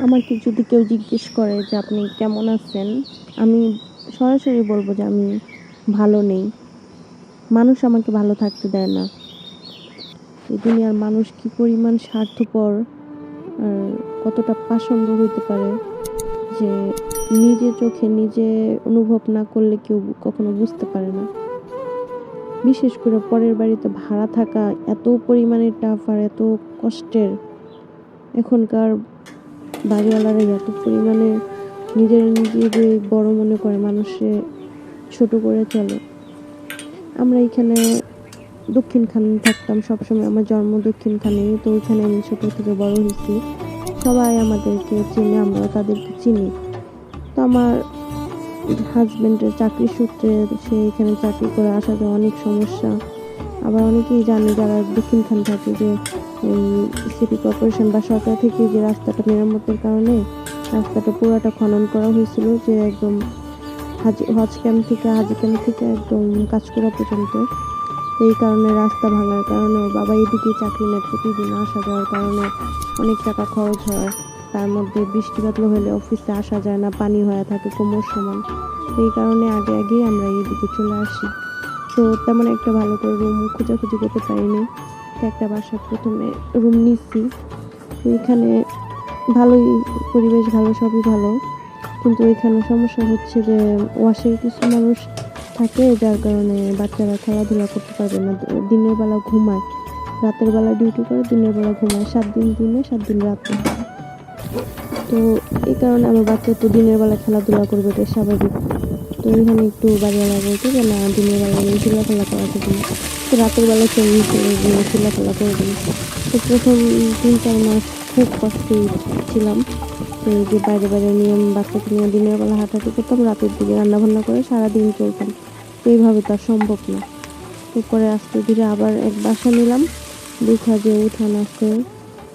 আমাকে যদি কেউ জিজ্ঞেস করে যে আপনি কেমন আছেন, আমি সরাসরি বলব যে আমি ভালো নেই। মানুষ আমাকে ভালো থাকতে দেয় না। এই দুনিয়ার মানুষ কি পরিমাণ স্বার্থপর আর কতটা পাষণ্ড হইতে পারে যে নিজে চোখে নিজে অনুভব না করলে কেউ কখনো বুঝতে পারে না। বিশেষ করে পরের বাড়িতে ভাড়া থাকা এত পরিমাণে টাফ আর এত কষ্টের। এখনকার বাড়িওয়ালারা এত পরিমাণে নিজেদের বড় মনে করে, মানুষে ছোট করে চলে। আমরা এখানে দক্ষিণখানে থাকতাম সবসময়, আমার জন্ম দক্ষিণখানেই, তো ওইখানে আমি ছোট থেকে বড় হয়েছি। সবাই আমাদেরকে চিনে, আমরাও তাদেরকে চিনি। তো আমার হাজব্যান্ডের চাকরি সূত্রে সে এখানে চাকরি করে আসা যায় অনেক সমস্যা। আবার অনেকেই জানে যারা দক্ষিণখান থাকে যে সিটি কর্পোরেশন বা সরকার থেকে যে রাস্তাটা মেরামতের কারণে রাস্তাটা পুরোটা খনন করা হয়েছিল, যে একদম হাজি ক্যাম্প থেকে একদম কাঁচকুড়া পর্যন্ত। এই কারণে রাস্তা ভাঙার কারণে বাবা এদিকে চাকরি নেয়, প্রতিদিন আসা যাওয়ার কারণে অনেক টাকা খরচ হয়। তার মধ্যে বৃষ্টি বাদল হলে অফিসে আসা যায় না, পানি হয়ে থাকে কোমর সমান। এই কারণে আগেই আমরা এইদিকে চলে আসি। তো তেমন একটা ভালো করে রুম খোঁজাখুঁজি করতে পারিনি। তো একটা বাসার প্রথমে রুম নিচ্ছি। তো এখানে ভালোই, পরিবেশ ভালো, সবই ভালো, কিন্তু এখানে সমস্যা হচ্ছে যে ওয়াশের কিছু মানুষ থাকে, যার কারণে বাচ্চারা খেলাধুলা করতে পারবে না। দিনের বেলা ঘুমায়, রাতের বেলা ডিউটি করে, দিনের বেলা ঘুমায়। 7 দিন দিনে 7 দিন রাতে। তো এই কারণে আমার বাচ্চা তো দিনের বেলা খেলাধুলা করবে, এটা স্বাভাবিক। তো এখানে একটু বাড়িওয়ালা বলতো যে না, দিনের বেলা চুলাফেলা করা যাবে না, তো রাতের বেলা কেমনি চুলাফেলা করবেন। তো প্রথম 3-4 মাস খুব কষ্টে ছিলাম। তো এই যে বাইরে নিয়ে বাচ্চাকে নিয়ে দিনের বেলা হাঁটাহাঁটি করতাম, রাতের দিকে রান্নাবান্না করে সারাদিন চলতাম। তো এইভাবে তো আর সম্ভব না। এরপরে আস্তে ধীরে আবার এক বাসা নিলাম, দেখা যে উঠান আছে,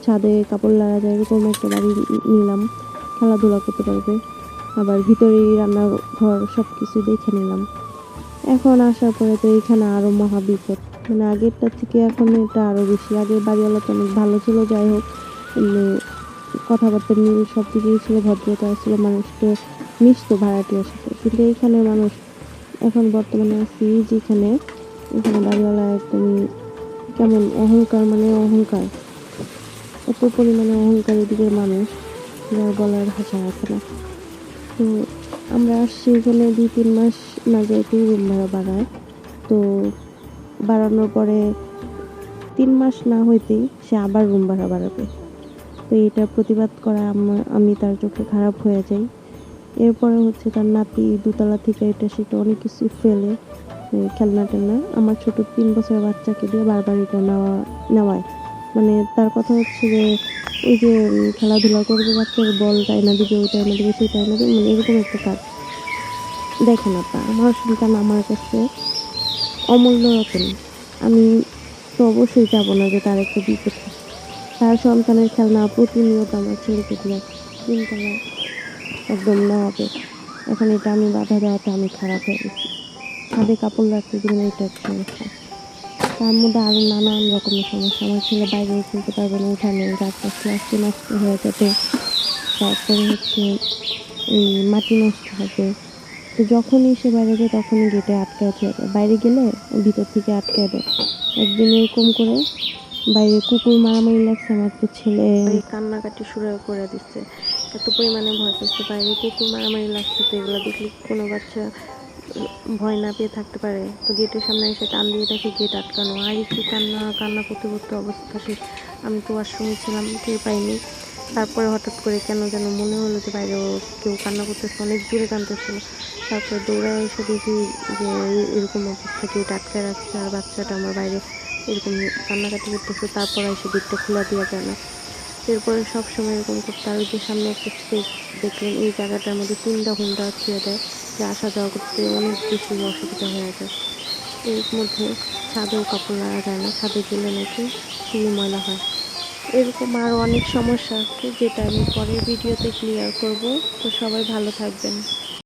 ছাদে কাপড় লাগা যায়, এরকম একটা বাড়ি নিলাম। খেলাধুলা করতে পারবে, আবার ভিতরেই রান্নাঘর, সব কিছু দেখে নিলাম। এখন আসার পরে তো এখানে আরও মহাবিপদ, মানে আগেরটার থেকে এখন এটা আরও বেশি। আগের বাড়িওয়ালা তো অনেক ভালো ছিল, যাই হোক কথাবার্তা মিল সব দিকেই ছিল, ভদ্রতা ছিল, মানুষকে মিশতো ভাড়াটিয়ার সাথে। কিন্তু এইখানে মানুষ, এখন বর্তমানে আছি যেখানে, এখানে বাড়িওয়ালা একদম কেমন অহংকার, মানে অহংকার, এত পরিমাণে অহংকার এদিকের মানুষ, যার বলার ভাষা আছে না। তো আমরা আসছি এখানে 2-3 মাস না যাইতেই রুম ভাড়া বাড়ায়। তো বাড়ানোর পরে 3 মাস না হইতেই সে আবার রুম ভাড়া বাড়াবে। তো এটার প্রতিবাদ করা আমি তার চোখে খারাপ হয়ে যাই। এরপরে হচ্ছে তার নাতি দোতলা থেকে এটা সেটা অনেক কিছু ফেলে, খেলনা টেলনা আমার ছোট 3 বছরের বাচ্চাকে দিয়ে বারবার এটা নেওয়ায়। মানে তার কথা হচ্ছে যে ওই যে খেলাধুলা করবে, বাচ্চার বল টাইনা দিবে, ওই টাইনা দিবে, সেই টাইনা দিবে, মানে এরকম একটা কাজ। দেখেন আপনার, আমার সন্তান আমার কাছে অমূল্য রতন। আমি তো অবশ্যই চাবো না যে তার একটা বিপদ হোক। তার সন্তানের খেলনা প্রতিনিয়ত আমার ছেলেকে দিয়ে 3 তলা একদম নেওয়াবে। এখন এটা আমি বাধা দেওয়াতে আমি খারাপ হয়ে গেছি। ছাদে কাপড় রাখতে দিবেন, এটা একটা সমস্যা। তার মধ্যে আরও নানান রকমের সমস্যা। আমার ছেলে বাইরেও খেলতে পারবে না, উঠানে গাছ আসতে নষ্ট হয়ে যাবে। তারপরে হচ্ছে এই মাটি নষ্ট হবে। তো যখনই সে বাইরে যায় তখনই গেটে আটকায় যায়, বাইরে গেলে ভিতর থেকে আটকায় দেয়। একদিন এরকম করে বাইরে কুকুর মারামারি লাগছে, আমার তো ছেলে কান্নাকাটি শুরু করে দিচ্ছে, এত পরিমাণে ভয় পেয়েছে। বাইরে কুকুর মারামারি লাগছে, তো এগুলো দেখলে কোনো বাচ্চা ভয় না পেয়ে থাকতে পারে? তো গেটের সামনে এসে টান দিয়ে দেখে গেট আটকানো, আর কি কান্না করতে করতে অবস্থা শেষ। আমি তো ওয়াশরুমে ছিলাম, টের পাইনি। তারপরে হঠাৎ করে কেন যেন মনে হলো যে বাইরেও কেউ কান্না করতেছে, অনেক জোরে কাঁদতেছিল। তারপরে দৌড়ায় এসে দেখি যে এরকম অবস্থা, গেট আটকায় রাখছে, আর বাচ্চাটা আমার বাইরে এরকম কান্নাকাটি করতেছে। তারপর এসে গেটটা খোলা দেওয়া যায় না। এরপরে সবসময় এরকম করতে, আর ওই যে সামনে একটা স্পেস দেখলেন, এই জায়গাটার মধ্যে 3টা হুন্ডা ছুঁয়ে দেয়, যে আসা যাওয়া করতে অনেক বেশি অসুবিধা হয়ে যায়। এর মধ্যে ছাদেও কাপড় লাগা যায় না, ছাদে গেলে নাকি খুবই ময়লা হয়। এরকম আরও অনেক সমস্যা আছে, যেটা আমি পরের ভিডিওতে ক্লিয়ার করব। তো সবাই ভালো থাকবেন।